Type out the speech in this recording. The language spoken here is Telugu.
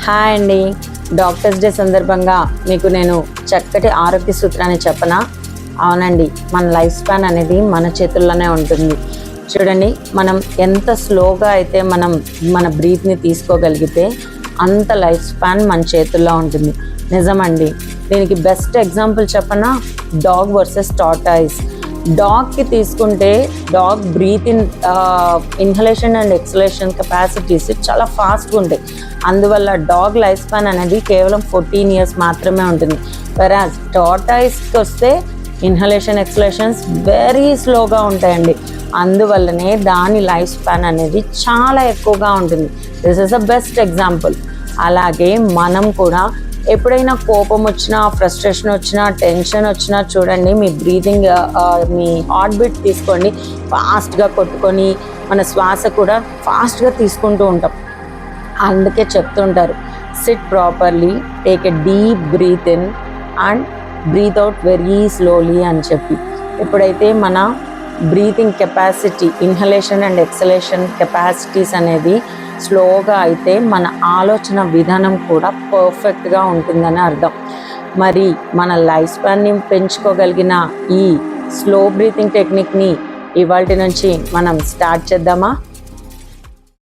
హాయ్ అండి, డాక్టర్స్ డే సందర్భంగా మీకు నేను చక్కటి ఆరోగ్య సూత్రాన్ని చెప్పనా? అవునండి, మన లైఫ్ స్పాన్ అనేది మన చేతుల్లోనే ఉంటుంది. చూడండి, మనం ఎంత స్లోగా అయితే మన బ్రీత్ని తీసుకోగలిగితే అంత లైఫ్ స్పాన్ మన చేతుల్లో ఉంటుంది. నిజమండి. దీనికి బెస్ట్ ఎగ్జాంపుల్ చెప్పనా? Dog versus tortoise. డాగ్కి తీసుకుంటే dog inhalation and exhalation capacities చాలా ఫాస్ట్గా ఉంటాయి. అందువల్ల డాగ్ లైఫ్ స్పాన్ అనేది కేవలం 14 years మాత్రమే ఉంటుంది. వెరాజ్ టార్టాయిస్కి వస్తే ఇన్హలేషన్ ఎక్సలేషన్స్ వెరీ స్లోగా ఉంటాయండి. అందువల్లనే దాని లైఫ్ స్పాన్ అనేది చాలా ఎక్కువగా ఉంటుంది. This is the best example. అలాగే మనం కూడా ఎప్పుడైనా కోపం వచ్చినా, ఫ్రస్ట్రేషన్ వచ్చినా, టెన్షన్ వచ్చినా చూడండి, మీ బ్రీతింగ్, మీ హార్ట్ బీట్ తీసుకోండి, ఫాస్ట్గా కొట్టుకొని మన శ్వాస కూడా ఫాస్ట్గా తీసుకుంటూ ఉంటాం. అందుకే చెప్తుంటారు, sit properly, take a deep breath in and breath out very slowly అని చెప్పి. ఎప్పుడైతే మన breathing capacity, inhalation and exhalation capacities అనేది స్లోగా అయితే మన ఆలోచన విధానం కూడా పర్ఫెక్ట్గా ఉంటుందని అర్థం. మరి మన లైఫ్ స్పాన్ని పెంచుకోగలిగిన ఈ స్లో బ్రీతింగ్ టెక్నిక్ని ఇవాల్టి నుంచి మనం స్టార్ట్ చేద్దామా?